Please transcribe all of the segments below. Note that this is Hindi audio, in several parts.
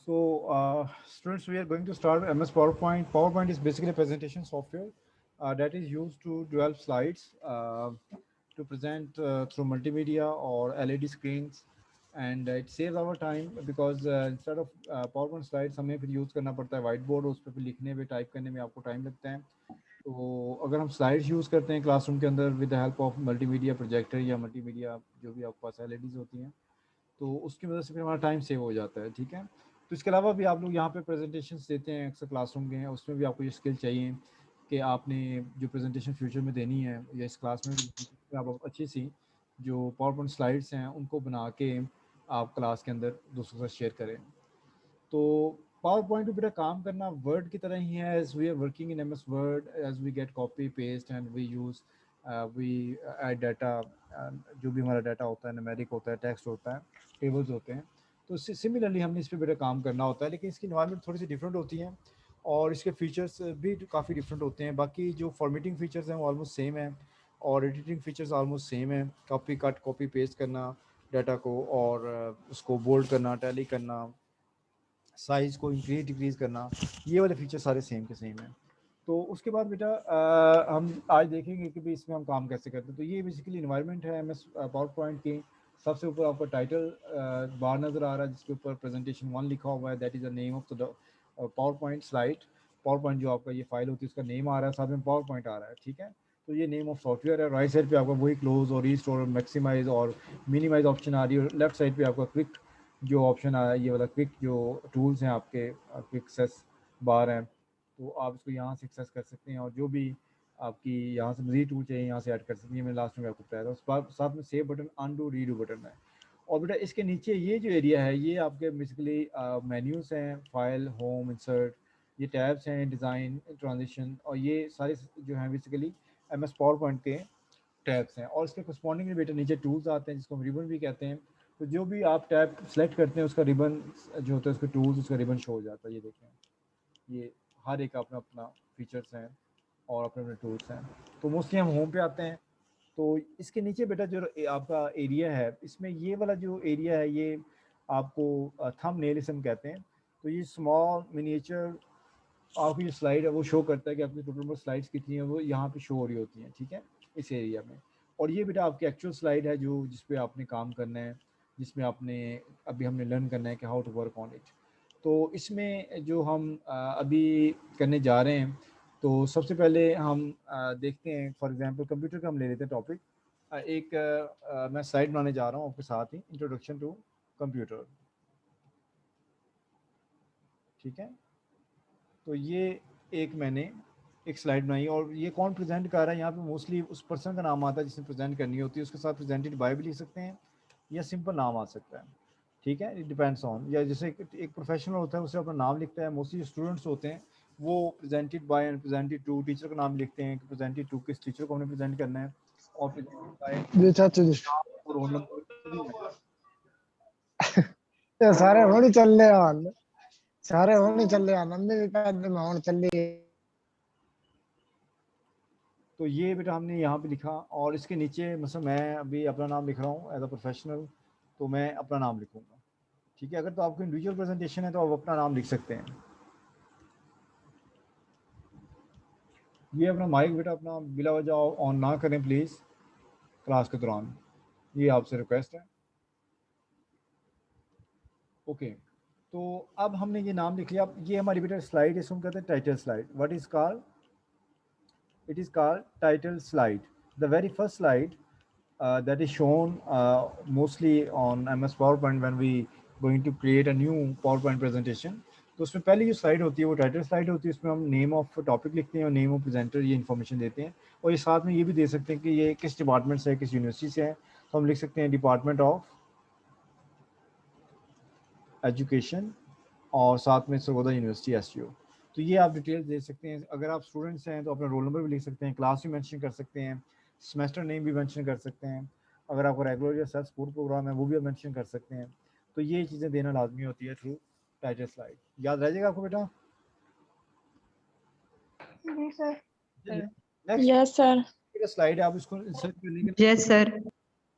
Students, we are going to start MS PowerPoint. PowerPoint is basically a presentation software that is used to develop slides to present through multimedia or LED screens, and it saves our time because instead of PowerPoint slides हमें फिर यूज़ करना पड़ता है वाइट बोर्ड, उस पर फिर लिखने में टाइप करने में आपको टाइम लगता है। तो अगर हम स्लाइड्स यूज़ करते हैं क्लासरूम के अंदर with the help of multimedia projector या मल्टीमीडिया जो भी आपके पास LEDs होती हैं, तो उसकी वजह से फिर हमारा टाइम सेव हो जाता है। ठीक है, तो इसके अलावा भी आप लोग यहाँ पे प्रेजेंटेशंस देते हैं अक्सर क्लासरूम के हैं, उसमें भी आपको ये स्किल चाहिए कि आपने जो प्रेजेंटेशन फ्यूचर में देनी है या इस क्लास में भी आप अच्छी सी जो पावर पॉइंट स्लाइड्स हैं उनको बना के आप क्लास के अंदर दूसरों के साथ शेयर करें। तो पावर पॉइंट पे बेटा काम करना वर्ड की तरह ही है। As we are working in MS word, as we get copy paste and we use we add data, जो भी हमारा डाटा होता है, न्यूमेरिक होता है, टेक्स्ट होता है, टेबल्स होते हैं, तो सिमिलरली हमने इस पर बेटा काम करना होता है। लेकिन इसकी इन्वायरमेंट थोड़ी सी डिफरेंट होती हैं और इसके फीचर्स भी काफ़ी डिफरेंट होते हैं। बाकी जो फॉर्मेटिंग फीचर्स हैं वो ऑलमोस्ट सेम है और एडिटिंग फीचर्स ऑलमोस्ट सेम है। कॉपी कट कॉपी पेस्ट करना डाटा को और उसको बोल्ड करना, टैली करना, साइज़ को इंक्रीज डिक्रीज करना, ये वाले फीचर सारे सेम के सेम हैं। तो उसके बाद बेटा हम आज देखेंगे कि भाई इसमें हम काम कैसे करते हैं। तो ये बेसिकली इन्वायरमेंट है MS पावर पॉइंट की। सबसे ऊपर आपका टाइटल बार नज़र आ रहा है जिसके ऊपर प्रेजेंटेशन 1 लिखा हुआ है, that is the name of the power point slide. Power point जो आपका ये फाइल होती है उसका नेम आ रहा है, साथ में पावर पॉइंट आ रहा है। ठीक है, तो ये नेम ऑफ सॉफ्टवेयर है। राइट साइड पे आपका वही क्लोज और रीस्टोर और मैक्सिमाइज और मिनिमाइज ऑप्शन आ रही है, और लेफ्ट साइड पे आपका क्विक जो ऑप्शन आया है, ये वाला क्विक जो टूल्स हैं आपके, क्विक एक्सेस बार हैं, तो आप इसको यहाँ से एक्सेस कर सकते हैं और जो भी आपकी यहाँ से मजीद टूल चाहिए यहाँ से ऐड कर सकते हैं। मैंने लास्ट में आपको बताया था। उस साथ में save button, undo, redo button है। और बेटा इसके नीचे ये जो एरिया है ये आपके बेसिकली मेन्यूज़ हैं, फाइल, होम, इंसर्ट, ये टैब्स हैं, डिज़ाइन, ट्रांजिशन, और ये सारे जो हैं बेसिकली MS पावर पॉइंट के टैब्स हैं। और इसके करस्पॉन्डिंग बेटा नीचे टूल्स आते हैं जिसको हम रिबन भी कहते हैं। तो जो भी आप टैब सेलेक्ट करते हैं उसका रिबन जो होता है, उसके टूल्स, उसका रिबन शो हो जाता है। ये देखें, ये हर एक का अपना अपना फीचर्स हैं और अपने अपने टूल्स हैं। तो मोस्टली हम होम पे आते हैं। तो इसके नीचे बेटा जो आपका एरिया है, इसमें ये वाला जो एरिया है ये आपको थंबनेल हम कहते हैं। तो ये स्मॉल मिनिएचर आपकी जो स्लाइड है वो शो करता है कि आपकी टोटल नंबर स्लाइड्स कितनी है, वो यहाँ पे शो हो रही होती हैं। ठीक है, इस एरिया में। और ये बेटा आपकी एक्चुअल स्लाइड है जो जिस पे आपने काम करना है, जिसमें आपने अभी हमने लर्न करना है कि how to work on it. तो इसमें जो हम अभी करने जा रहे हैं, तो सबसे पहले हम देखते हैं, फॉर एग्जांपल कंप्यूटर का हम ले लेते हैं टॉपिक। मैं स्लाइड बनाने जा रहा हूँ आपके साथ ही, इंट्रोडक्शन टू कंप्यूटर। ठीक है, तो ये एक मैंने एक स्लाइड बनाई और ये कौन प्रेजेंट कर रहा है, यहाँ पे मोस्टली उस पर्सन का नाम आता है जिसने प्रेजेंट करनी होती है, उसके साथ प्रेजेंटेड बाय भी लिख सकते हैं या सिंपल नाम आ सकता है। ठीक है, इट डिपेंड्स ऑन, या जैसे एक प्रोफेशनल होता है उसे अपना नाम लिखता है। मोस्टली स्टूडेंट्स होते हैं वो presented by and presented to teacher का नाम लिखते हैं कि प्रेजेंटेड टू किस टीचर को हमने प्रेजेंट करना है, और प्रेजेंटेड बाय जी चाचू जी, नाम और रोल नंबर। ये सारे होनी चल रहे हैं, सारे होनी चल रहे हैं, नंदे भी पैद में होनी चल रही है। तो ये बेटा हमने यहाँ पे लिखा, और इसके नीचे मतलब मैं अभी अपना नाम लिख रहा हूँ एज अ प्रोफेशनल, तो मैं अपना नाम लिखूँगा। ठीक है, अगर तो आपको इंडिविजुअल प्रेजेंटेशन है तो आप अपना नाम लिख सकते हैं। ये अपना माइक बेटा अपना बिला वजह ऑन ना करें प्लीज़ क्लास के दौरान, ये आपसे रिक्वेस्ट है। ओके, तो अब हमने ये नाम लिख लिया। अब ये हमारी बेटा स्लाइड है, इसको हम कहते हैं title slide. What is called, it is called title slide. The very first slide that is shown mostly on MS PowerPoint when we going to create a new PowerPoint presentation. तो उसमें पहली जो स्लाइड होती है वो टाइटल स्लाइड होती है। इसमें हम नेम ऑफ टॉपिक लिखते हैं और नेम ऑफ प्रेजेंटर ये इन्फॉर्मेशन देते हैं, और ये साथ में ये भी दे सकते हैं कि ये किस डिपार्टमेंट से है, किस यूनिवर्सिटी से है। तो हम लिख सकते हैं डिपार्टमेंट ऑफ एजुकेशन और साथ में सरगोदा यूनिवर्सिटी SU। तो ये आप डिटेल्स दे सकते हैं। अगर आप स्टूडेंट्स हैं तो अपना रोल नंबर भी लिख सकते हैं, क्लास भी मेंशन कर सकते हैं, सेमेस्टर नेम भी मेंशन कर सकते हैं। अगर आपका रेगुलर या सेल्फ सपोर्ट प्रोग्राम है वो भी आप मेंशन कर सकते हैं। तो ये चीज़ें देना लाजमी होती है थ्रू टाइटल स्लाइड। याद रह जाएगा आपको बेटा। जी sir. Next yes sir. Slide है, आप इसको इंसर्ट कर लेंगे। Yes sir.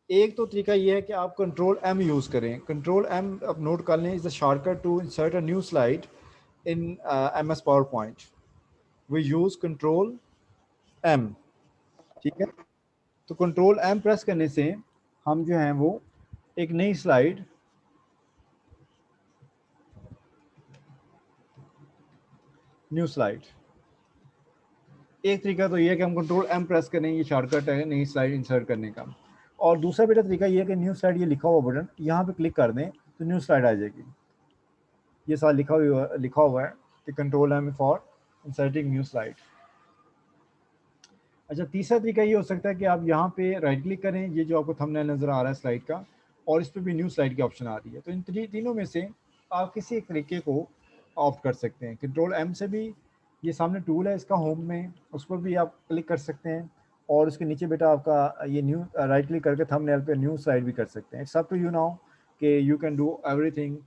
एक तो तरीका ये है कि आप कंट्रोल एम यूज़ करें। कंट्रोल एम आप नोट कर लें, is the shortcut to insert a new slide in MS PowerPoint. We use control M, ठीक है। तो कंट्रोल एम प्रेस करने से हम जो हैं वो एक नई स्लाइड, न्यू स्लाइड, एक तरीका तो ये है कि हम कंट्रोल एम प्रेस करें, ये शॉर्टकट है नई स्लाइड इंसर्ट करने का। और दूसरा बेटा तरीका ये है कि न्यू स्लाइड, ये लिखा हुआ बटन यहाँ पे क्लिक कर दें तो न्यू स्लाइड आ जाएगी। ये सारा लिखा हुआ है कि control M for inserting new slide. अच्छा, तीसरा तरीका ये हो सकता है कि आप यहाँ पे राइट क्लिक करें, ये जो आपको थंबनेल नज़र आ रहा है स्लाइड का, और इस पर भी न्यू स्लाइड की ऑप्शन आ रही है। तो इन तीनों में से आप किसी एक तरीके को ऑप्ट कर सकते हैं। कंट्रोल एम से भी ये सामने टूल है इसका होम में, उस पर भी आप क्लिक कर सकते हैं, और उसके नीचे बेटा आपका ये न्यू राइट क्लिक करके थंबनेल पे न्यू स्लाइड भी कर सकते हैं। It's up to you now कि you can do everything.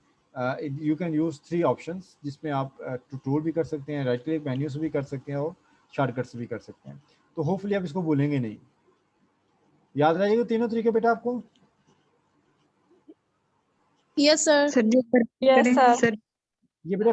You can use 3 options, जिसमें आप टूल भी कर सकते हैं, राइट क्लिक मेन्यू से भी कर सकते हैं, और शॉर्टकट से भी कर सकते हैं। तो होपफुली आप इसको भूलेंगे नहीं। याद रहेगा तीनों तरीके बेटा आपको? Yes sir. सर जी यस सर। सर ये बेटा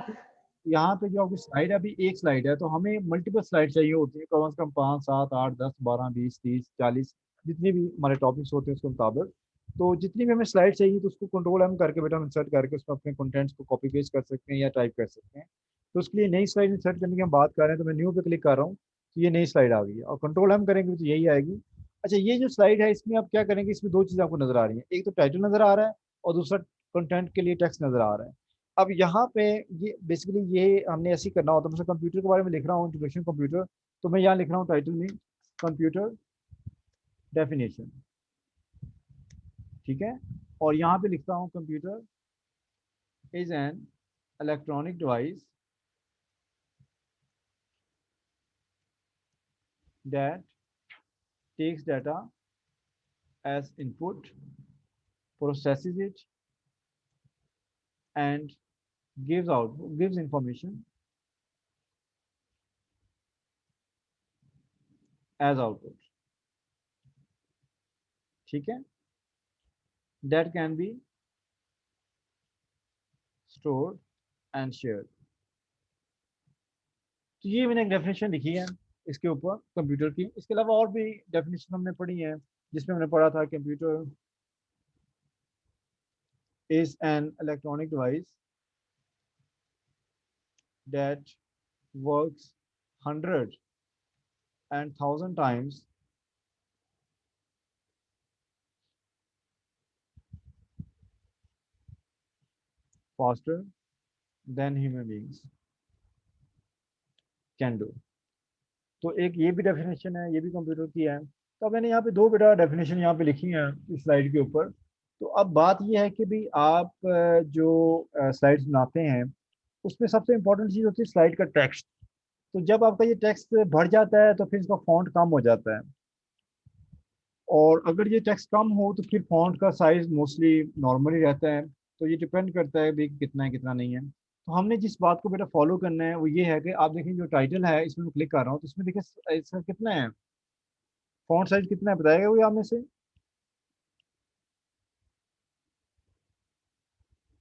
यहाँ पे जो आपकी स्लाइड है, अभी एक स्लाइड है, तो हमें मल्टीपल स्लाइड चाहिए होती है, कम से कम 5, 7, 8, 10, 12, 20, 30, 40, जितने भी हमारे टॉपिक्स होते हैं उसके मुताबिक। तो जितनी भी हमें स्लाइड चाहिए तो उसको कंट्रोल एम करके बेटा हम इंसर्ट करके उसमें अपने कंटेंट्स को कॉपी पेस्ट कर सकते हैं या टाइप कर सकते हैं। तो उसके लिए नई स्लाइड इंसर्ट करने की हम बात कर रहे हैं, तो मैं न्यू पे क्लिक कर रहा हूँ, तो ये नई स्लाइड आ गई है, और कंट्रोल एम करेंगे तो यही आएगी। अच्छा, ये जो स्लाइड है इसमें आप क्या करेंगे, इसमें 2 चीज़ें आपको नजर आ रही हैं, एक तो टाइटल नजर आ रहा है और दूसरा कंटेंट के लिए टेक्स्ट नजर आ रहा है। अब यहाँ पे ये बेसिकली ये हमने ऐसे ही करना होता है। मैं कंप्यूटर के बारे में लिख रहा हूँ, इंट्रोडक्शन कंप्यूटर, तो मैं यहाँ लिख रहा हूँ टाइटल में कंप्यूटर डेफिनेशन, ठीक है। और यहाँ पे लिखता हूँ computer is an electronic device that takes data as input, processes it, and gives information as output, ठीक है। that can be stored and shared। तो ये मैंने एक डेफिनेशन लिखी है इसके ऊपर कंप्यूटर की। इसके अलावा और भी डेफिनेशन हमने पढ़ी है, जिसमें हमने पढ़ा था computer is an electronic device that works 100 and 1000 times faster than human beings can do। तो एक ये भी डेफिनेशन है, ये भी कंप्यूटर की है। तो मैंने यहाँ पे 2 बेटा डेफिनेशन यहाँ पे लिखी हैं इस स्लाइड के ऊपर। तो अब बात ये है कि भाई आप जो स्लाइड्स बनाते हैं उसमें सबसे इंपॉर्टेंट चीज़ होती है स्लाइड का टेक्स्ट। तो जब आपका ये टेक्स्ट बढ़ जाता है तो फिर इसका फॉन्ट कम हो जाता है, और अगर ये टेक्स्ट कम हो तो फिर फॉन्ट का साइज मोस्टली नॉर्मल ही रहता है। तो ये डिपेंड करता है भाई कितना है कितना नहीं है। तो हमने जिस बात को बेटा फॉलो करना है वो ये है कि आप देखें जो टाइटल है इसमें मैं क्लिक कर रहा हूँ, तो इसमें देखिए इसका कितना है, फॉन्ट साइज कितना है बताएगा कोई आप में से?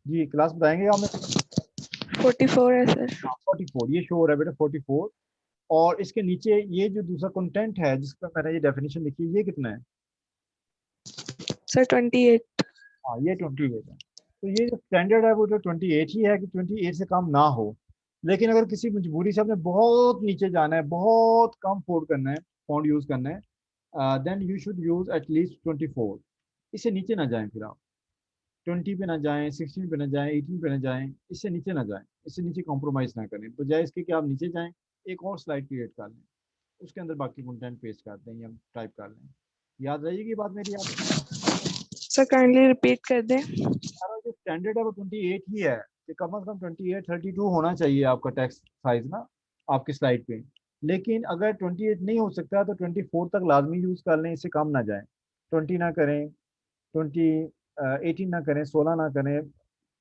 जी क्लास बताएंगे आप में से? 44 है सर। 44 ये शो हो रहा है बेटा 44। और इसके नीचे ये जो दूसरा कंटेंट है जिसका मैंने ये डेफिनेशन लिखी है, ये कितना है? सर 28। हाँ ये 28 है। तो ये जो स्टैंडर्ड है वो तो 28 ही है कि 28 से कम ना हो। लेकिन अगर किसी मजबूरी से आपने बहुत नीचे जाना है, बहुत कम फोल्ड करना है, फॉन्ट यूज करना है, then you should use at least 24। इससे नीचे ना जाएं, फिर आप 20 पे ना जाएं, 16 पे ना जाएं, 18 पे ना जाएं, इससे नीचे ना जाएं, इससे नीचे कॉम्प्रोमाइज ना करें। बजाय इसके कि आप नीचे जाएं, एक और स्लाइड क्रिएट कर लें, उसके अंदर बाकी कंटेंट पेस्ट कर दें या टाइप कर लें। याद रहेगी बात मेरी आपको? सर काइंडली रिपीट कर दें। हमारा जो स्टैंडर्ड है वो 28 ही है, कि कम से कम 28 32 होना चाहिए आपका टेक्स्ट साइज ना आपकी स्लाइड पे। लेकिन अगर 28 नहीं हो सकता तो 24 तक लाजमी यूज़ कर लें, इससे कम ना जाए। 20 ना करें, 18 ना करें, 16 ना करें,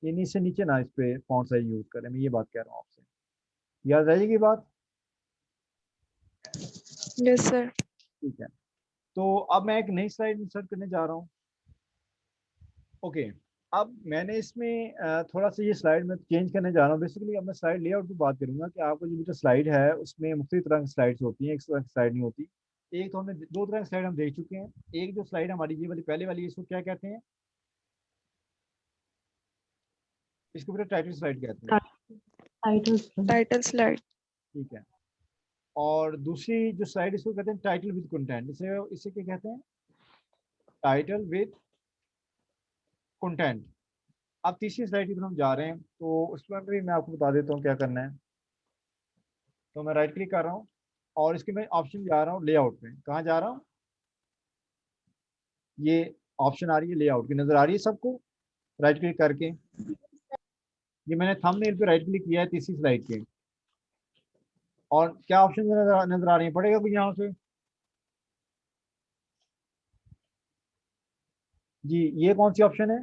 यानी इससे नीचे ना इस पे फॉन्ट साइज यूज़ करें। मैं ये बात कह रहा हूँ आपसे, याद रहेगी बात? Yes sir. ठीक है। तो अब मैं एक नई स्लाइड इंसर्ट करने जा रहा हूँ। ओके, अब मैंने इसमें थोड़ा सा ये स्लाइड में चेंज करने जा रहा हूँ। बेसिकली अब मैं स्लाइड लेआउट की बात करूंगा कि आपको जो स्लाइड है उसमें मुख्तलिफ तरह की स्लाइड्स होती हैं, एक तरह की स्लाइड नहीं होती। एक तो हमने दो तरह की स्लाइड हम देख चुके हैं। एक जो स्लाइड हमारी ये वाली पहले वाली, इसको क्या कहते हैं? इसको पूरा टाइटल स्लाइड कहते हैं। Title slide. ठीक है। और दूसरी जो स्लाइड, इसको कहते हैं टाइटल विद कंटेंट। इसे इसे क्या कहते हैं? Title with content. अब तीसरी स्लाइड की तरफ हम जा रहे हैं, तो उसमें भी मैं आपको बता देता हूँ क्या करना है। तो मैं राइट क्लिक कर रहा हूँ और इसके मैं ऑप्शन जा रहा हूँ लेआउट में। कहाँ जा रहा हूँ? ये ऑप्शन आ रही है लेआउट की, नजर आ रही है सबको? राइट क्लिक करके ये मैंने थंबनेल पे राइट क्लिक किया है तीसरी स्लाइड के। और क्या ऑप्शन नजर आ रही है? पड़ेगा कुछ यहाँ से? जी, ये कौन सी ऑप्शन है?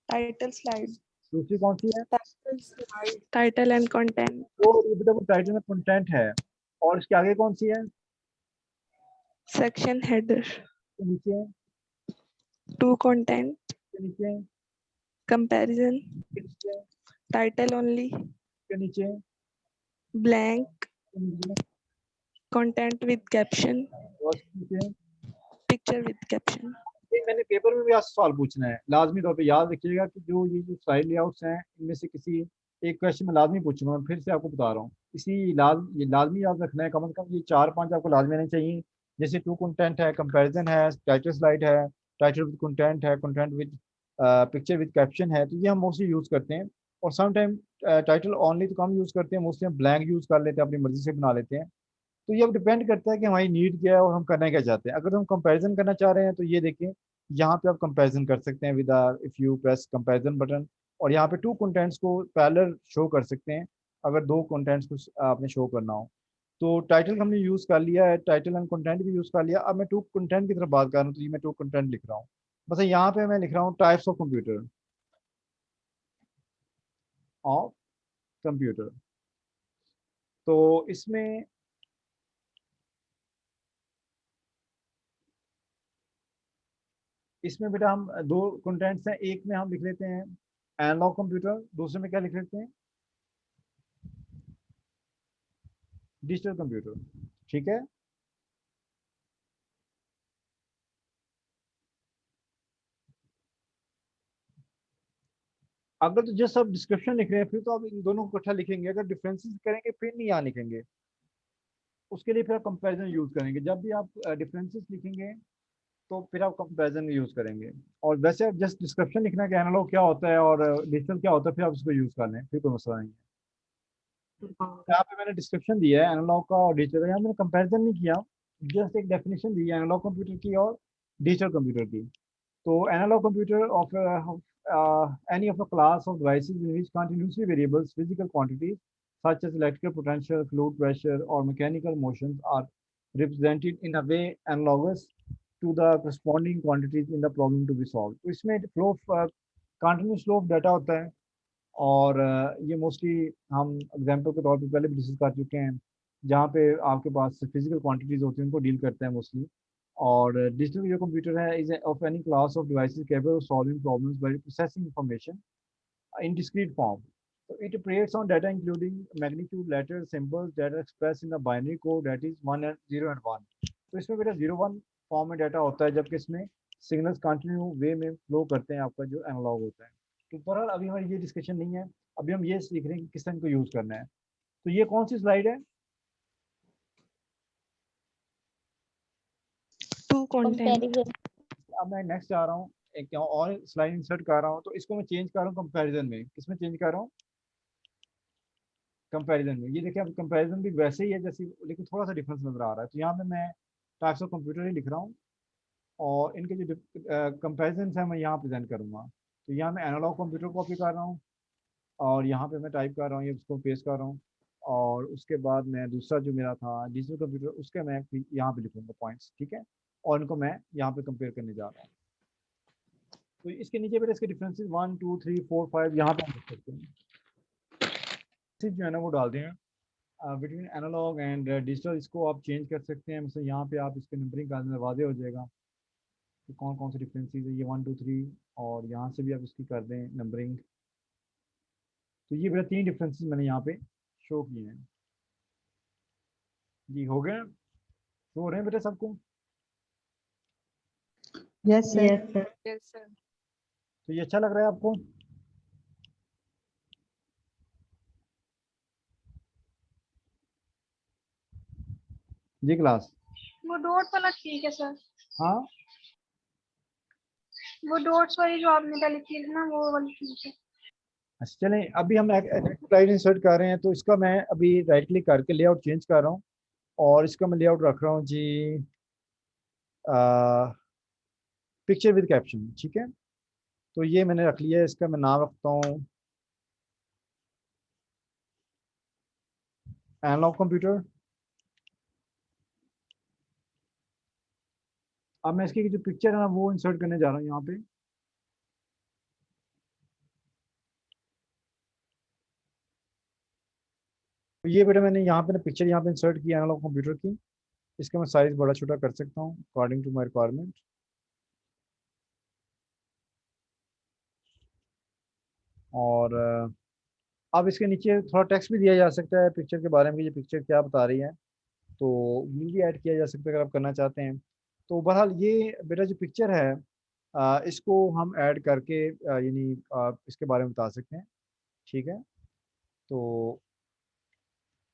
Title slide. दूसरी कौन सी है? Title and content. तो ये देखो टाइटल में कंटेंट है। और इसके आगे कौन सी है? Section header. इसके नीचे है? Two content. इसके नीचे है? कंपैरिजन। इसके नीचे है? Title only. इसके नीचे है? ब्लैंक। इसके नीचे है? Content with caption. और इसके नीचे है? Picture with caption. ये मैंने पेपर में भी आज सवाल पूछना है, लाजमी तौर पे याद रखिएगा कि जो ये जो स्लाइड लेआउट्स हैं इनमें से किसी एक क्वेश्चन में लाजमी पूछूंगा। मैं फिर से आपको बता रहा हूँ, ये लाजमी याद रखना है। कम से कम ये 4-5 आपको लाजमी आने चाहिए। जैसे टू कंटेंट है, कंपैरिजन है, टाइटल स्लाइड है, टाइटल विद कंटेंट है, content with picture with caption है। तो ये हम मोस्टली यूज़ करते हैं। और सम टाइम टाइटल ऑनली तो कम यूज़ करते हैं, मोस्टली हम ब्लैंक यूज़ कर लेते हैं, अपनी मर्जी से बना लेते हैं। तो ये अब डिपेंड करता है कि हमारी नीड क्या है और हम करना क्या चाहते हैं। अगर हम कंपैरिजन करना चाह रहे हैं तो ये देखें, यहाँ पे आप कंपैरिजन कर सकते हैं with if you press comparison button. और यहाँ पे टू कंटेंट्स को पैरेलल शो कर सकते हैं, अगर दो कंटेंट्स को आपने शो करना हो। तो टाइटल हमने यूज़ कर लिया है, टाइटल एंड कंटेंट भी यूज़ कर लिया। अब मैं टू कंटेंट की तरफ बात कर रहा हूँ, तो ये मैं टू कंटेंट लिख रहा हूँ। बस यहाँ पे मैं लिख रहा हूँ टाइप्स ऑफ कंप्यूटर। तो इसमें इसमें बेटा हम दो कंटेंट्स हैं। एक में हम लिख लेते हैं एनालॉग कंप्यूटर, दूसरे में क्या लिख लेते हैं? Digital computer. ठीक है। अगर तो जस्ट आप डिस्क्रिप्शन लिख रहे हैं फिर तो आप इन दोनों को इकट्ठा लिखेंगे। अगर डिफरेंसेस करेंगे फिर नहीं यहाँ लिखेंगे, उसके लिए फिर आप कंपैरिजन यूज करेंगे। जब भी आप डिफरेंसेस लिखेंगे तो फिर आप कंपैरिजन यूज करेंगे। और वैसे आप जस्ट डिस्क्रिप्शन लिखना कि एनालॉग क्या होता है और डिजिटल क्या होता है, फिर आप उसको यूज कर लें, फिर कोई मसला नहीं है। यहाँ पे मैंने डिस्क्रिप्शन दिया है एनालॉग का और डिजिटल का, यहाँ मैंने कंपैरिजन नहीं किया, जस्ट एक डेफिनेशन दी है एनालॉग कंप्यूटर की और डिजिटल कंप्यूटर की। तो analog computer of any of a class of devices in which continuously variables physical quantities such as electrical potential, fluid pressure, or mechanical motions are represented in a way analogous to the corresponding quantities in the problem to be solved. तो इसमें flow continuous flow of data होता है। और ये मोस्टली हम एग्जाम्पल के तौर पे पहले भी डिस्कस कर चुके हैं, जहाँ पे आपके पास फिजिकल क्वांटिटीज होती हैं उनको डील करते हैं मोस्टली। और डिजिटल जो कंप्यूटर है is of any class of devices capable of solving problems bye processing information in discrete form. So it operates on data including magnitude, letters, symbols that are expressed in a binary code that is 1 and 0 and 1. तो इसमें बेटा 0-1 फॉर्म में डाटा होता है, जबकि इसमें सिग्नल्स कंटिन्यू वे में फ्लो करते हैं, आपका जो एनालॉग होता है। तो बहरहाल अभी हमारी ये डिस्कशन नहीं है, अभी हम ये सीख रहे हैं कि किस तरह को यूज़ करना है। तो ये कौन सी स्लाइड है? Two content. Comparison. अब मैं नेक्स्ट जा रहा हूँ, एक और स्लाइड इंसर्ट कर रहा हूँ। तो इसको मैं चेंज कर रहा हूँ कंपैरिजन में। किस में चेंज कर रहा हूँ? कंपैरिजन में। ये देखिए अब कंपैरिजन भी वैसे ही है जैसे, लेकिन थोड़ा सा डिफरेंस नजर आ रहा है। तो यहाँ पे मैं टाइप्स ऑफ कंप्यूटर ही लिख रहा हूँ और इनके जो कंपैरिजन है मैं यहाँ प्रेजेंट करूँगा। तो यहाँ मैं एनालॉग कंप्यूटर कॉपी कर रहा हूँ और यहाँ पे मैं टाइप कर रहा हूँ, ये उसको पेस्ट कर रहा हूँ। और उसके बाद मैं दूसरा जो मेरा था डिजिटल कंप्यूटर, उसके मैं यहाँ पे लिखूंगा पॉइंट्स। ठीक है। और इनको मैं यहाँ पे कंपेयर करने जा रहा हूँ। तो इसके नीचे पे इसके डिफरेंसेस 1 2 3 4 5 यहाँ पे हम लिख सकते हैं, जो है ना वो डाल दें बिटवीन एनालॉग एंड डिजिटल। इसको आप चेंज कर सकते हैं, मतलब यहाँ पे आप इसके नंबरिंग का वादे हो जाएगा। कि कौन कौन से डिफरेंसेस है, ये 1 2 3, और यहाँ से भी आप इसकी कर दें नंबरिंग। तो ये मेरा 3 डिफरेंसेस मैंने यहाँ पे शो किए हैं जी। हो गए, शो हो रहे हैं बेटा सबको? Yes sir. Yes, sir. तो ये अच्छा लग रहा है आपको? जी क्लास? वो डॉट वाला ठीक है सर। हाँ, वो डॉट्स वाली जो आपने पहले की थी ना, वो वाली ठीक है। अच्छा चलें, अभी हम स्लाइड इंसर्ट कर रहे हैं, तो इसका मैं अभी राइट क्लिक करके लेआउट चेंज कर रहा हूँ, और इसका मैं लेआउट रख रहा हूँ जी पिक्चर विद कैप्शन। ठीक है, तो ये मैंने रख लिया है, इसका मैं नाम रखता हूँ एनालॉग कंप्यूटर। अब मैं इसकी जो पिक्चर है ना वो इंसर्ट करने जा रहा हूँ यहाँ पे। तो ये बेटा मैंने यहाँ पे ना पिक्चर यहाँ पे इंसर्ट की एनालॉग कंप्यूटर की। इसका मैं साइज बड़ा छोटा कर सकता हूँ अकॉर्डिंग टू माई रिक्वायरमेंट। और अब इसके नीचे थोड़ा टेक्स्ट भी दिया जा सकता है पिक्चर के बारे में, ये पिक्चर क्या बता रही है, तो ये भी ऐड किया जा सकता है अगर आप करना चाहते हैं। तो बहरहाल ये बेटा जो पिक्चर है इसको हम ऐड करके यानी इसके बारे में बता सकते हैं। ठीक है, तो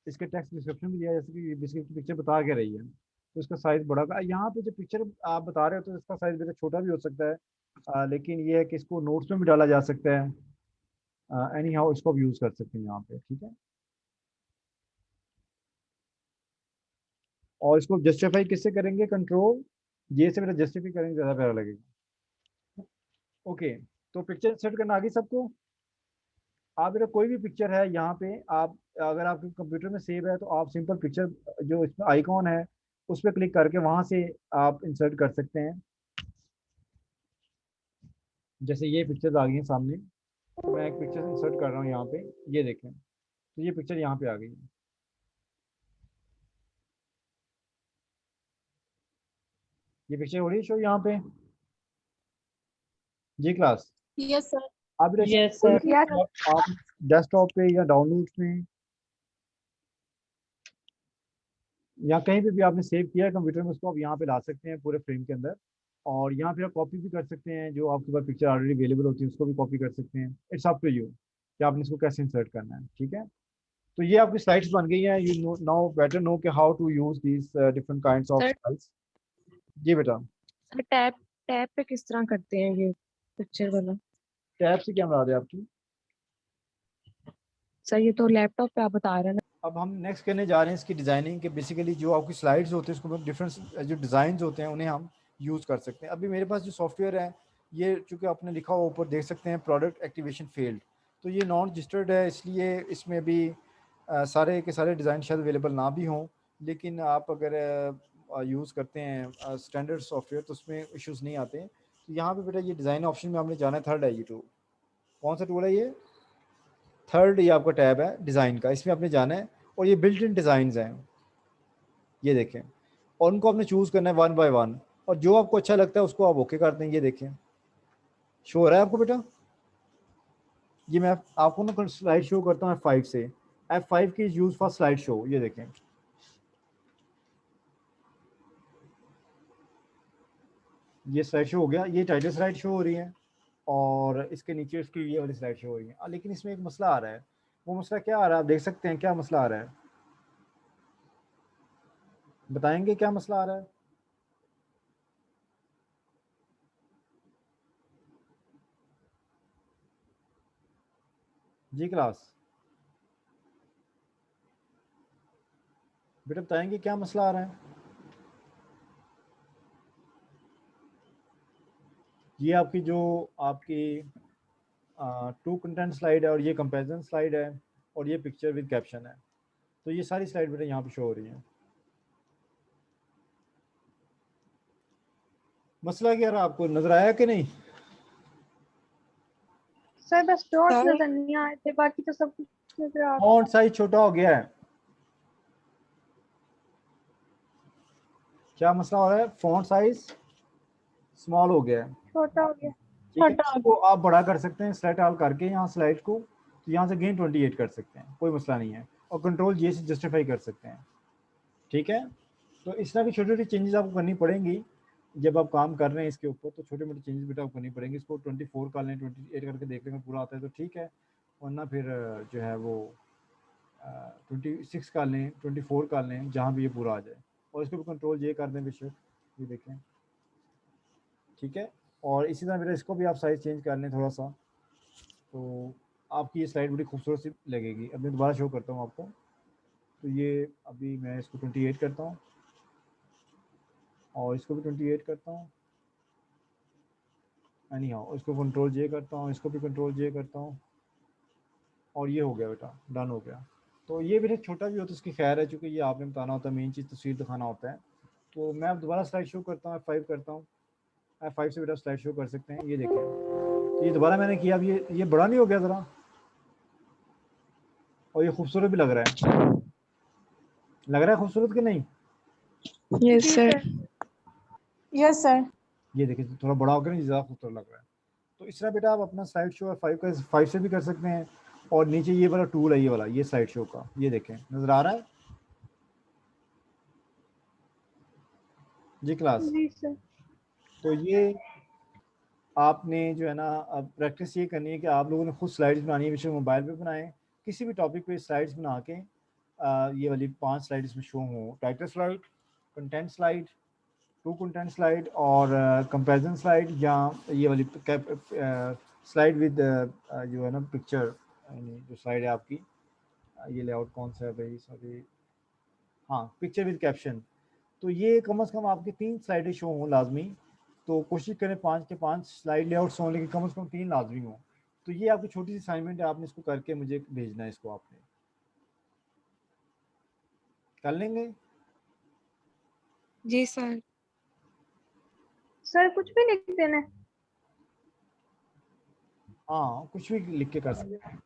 इसके टेक्स्ट डिस्क्रिप्शन भी दिया जैसे कि बेसिकली पिक्चर बता के रही है, तो इसका साइज़ बड़ा का यहाँ पे जो पिक्चर आप बता रहे हो तो इसका साइज़ बेटा छोटा भी हो सकता है, लेकिन ये है कि इसको नोट्स में भी डाला जा सकता है। एनी हाउ इसको भी यूज़ कर सकते हैं यहाँ पे। ठीक है, और इसको जस्टिफाई किससे करेंगे, कंट्रोल ये से बेटा जस्टिफाई करेंगे, ज़्यादा प्यारा लगेगा। ओके, तो पिक्चर सेट करना आ गई सबको? आप बेटा कोई भी पिक्चर है यहाँ पे, आप अगर आपके कंप्यूटर में सेव है तो आप सिंपल पिक्चर जो इसमें आइकॉन है उस पर क्लिक करके वहाँ से आप इंसर्ट कर सकते हैं। जैसे ये पिक्चर्स आ गई हैं सामने, तो मैं एक पिक्चर इंसर्ट कर रहा हूँ यहाँ पे, ये देखें, तो ये पिक्चर यहाँ पे आ गई है। ये पिक्चर हो रही है शो यहाँ पे जी क्लास? Yes, sir. आप बेटा यस कोई सर। Yes. आप डेस्कटॉप पे या डाउनलोड्स में या कहीं पे भी आपने सेव किया है कंप्यूटर में, उसको आप यहाँ पे ला सकते हैं पूरे फ्रेम के अंदर, और यहाँ पे आप कॉपी भी कर सकते हैं, जो आपके पास पिक्चर ऑलरेडी अवेलेबल होती है उसको भी कॉपी कर सकते हैं। इट्स अप टू यू कि आपने इसको कैसे इंसर्ट करना है। ठीक है, तो ये आपकी स्लाइड्स बन गई हैं। यू नाउ बेटर नो कि how to use these different kinds of sir slides. जी बेटा? सर टैप टैप पे किस तरह करते हैं ये पिक्चर वाला? टैब से क्या मुराद है आपकी? सर ये तो लैपटॉप पे आप बता रहे हैं ना। अब हम नेक्स्ट करने जा रहे हैं इसकी डिज़ाइनिंग के। बेसिकली जो आपकी स्लाइड्स होते हैं उसको डिफरेंट जो डिज़ाइन होते हैं उन्हें हम यूज़ कर सकते हैं। अभी मेरे पास जो सॉफ्टवेयर है ये चूँकि आपने लिखा हुआ ऊपर देख सकते हैं प्रोडक्ट एक्टिवेशन फील्ड, तो ये नॉन रजिस्टर्ड है, इसलिए इसमें भी सारे के सारे डिज़ाइन शायद अवेलेबल ना भी हों, लेकिन आप अगर यूज़ करते हैं स्टैंडर्ड सॉफ्टवेयर तो उसमें इश्यूज़ नहीं आते हैं। तो यहाँ पे बेटा ये डिज़ाइन ऑप्शन में आपने जाना है, थर्ड है ये टूल। कौन सा टूल है ये? थर्ड ये आपका टैब है डिज़ाइन का, इसमें आपने जाना है, और ये बिल्ट इन डिज़ाइंस हैं, ये देखें, और उनको आपने चूज़ करना है वन बाय वन, और जो आपको अच्छा लगता है उसको आप ओके कर दें। ये देखें, शो हो रहा है आपको बेटा? ये मैं आपको ना स्लाइड शो करता हूँ F5 से। F5 की यूज़ फॉर स्लाइड शो, ये देखें, ये स्लाइड शो हो गया, ये टाइटल स्लाइड शो हो रही है, और इसके नीचे इसकी ये वाली स्लाइड शो हो रही है। लेकिन इसमें एक मसला आ रहा है, वो मसला क्या आ रहा है आप देख सकते हैं। क्या मसला आ रहा है बताएंगे, क्या मसला आ रहा है? जी क्लास? बेटा बताएंगे क्या मसला आ रहा है? ये आपकी जो आपकी टू कंटेंट स्लाइड है, और ये कंपैरिजन स्लाइड है, और ये पिक्चर विद कैप्शन है। तो ये सारी स्लाइड बेटा यहाँ पे शो हो रही हैं। मसला क्या रहा आपको नजर आया कि नहीं? सर बस डॉट्स सर नजर नहीं आए थे, बाकी तो सब कुछ नजर आ रहा फॉन्ट साइज छोटा हो गया है। क्या मसला हो रहा है? फॉन्ट साइज स्मॉल हो गया है, छोटा हो गया। ठीक है। छोटा हो इसको आप बड़ा कर सकते हैं सेलेक्ट ऑल करके यहाँ स्लाइड को, तो यहाँ से गेन 28 कर सकते हैं, कोई मसला नहीं है, और कंट्रोल जे से जस्टिफाई कर सकते हैं, ठीक है। तो इस तरह की छोटी छोटी चेंजेस आपको करनी पड़ेंगी जब आप काम कर रहे हैं इसके ऊपर, तो छोटे मोटे चेंजेस बेटा आपको करनी पड़ेंगी। इसको 24 कर लें, 28 करके देख लेंगे पूरा आता है तो ठीक है, वरना फिर जो है वो 26 कर लें, 24 कर लें, जहाँ भी ये पूरा आ जाए, और इसको भी कंट्रोल जे कर दें बेशक, ये देखें, ठीक है। और इसी तरह बेटा इसको भी आप साइज चेंज कर लें थोड़ा सा, तो आपकी ये स्लाइड बड़ी खूबसूरत सी लगेगी। अब मैं दोबारा शो करता हूँ आपको, तो ये अभी मैं इसको 28 करता हूँ, और इसको भी 28 करता हूँ, एनी हाउ इसको कंट्रोल जे करता हूँ, इसको भी कंट्रोल जे करता हूँ, और ये हो गया बेटा, डन हो गया। तो ये बेटा छोटा भी होता है, इसकी खैर है, चूँकि ये आपने बताना होता है, मेन चीज़ तस्वीर दिखाना होता है। तो मैं अब दोबारा स्लाइड शो करता हूँ, F5 करता हूँ, F5 से बेटा स्लाइड शो कर सकते हैं। ये देखें, तो ये दोबारा मैंने किया, अब ये बड़ा नहीं हो गया ज़रा, और ये खूबसूरत भी लग रहा है खूबसूरत कि नहीं? Yes, जी sir. सर। Yes sir. ये देखिए थोड़ा बड़ा हो गया ना, ज़्यादा खूबसूरत लग रहा है। तो इस तरह बेटा आप अपना स्लाइड शो F5 से भी कर सकते हैं, और नीचे ये वाला टूल है, ये वाला, ये स्लाइड शो का, ये देखें नज़र आ रहा है जी क्लास। जी सर। तो ये आपने जो है ना, अब प्रैक्टिस ये करनी है कि आप लोगों ने खुद स्लाइड्स बनानी है, विषय मोबाइल पे बनाएं, किसी भी टॉपिक पे स्लाइड्स बना के ये वाली 5 स्लाइड इसमें शो हो, title slide, content slide, two content slide, और कंपैरिजन स्लाइड, या ये वाली स्लाइड विद जो है ना पिक्चर, यानी जो स्लाइड है आपकी, ये लेआउट कौन सा है भाई, सॉरी, हाँ पिक्चर विद कैप्शन। तो ये कम से कम आपकी 3 स्लाइडें शो हों लाजमी, तो कोशिश करें 5 के 5 स्लाइड लेआउट्स हों, लेकिन कम से कम 3 लाजमी हों। तो ये आपकी छोटी सी असाइनमेंट है, आपने इसको करके मुझे भेजना है, इसको आपने कर लेंगे। जी सर। सर कुछ भी लिख देना है। हाँ कुछ भी लिख के कर सकते हैं।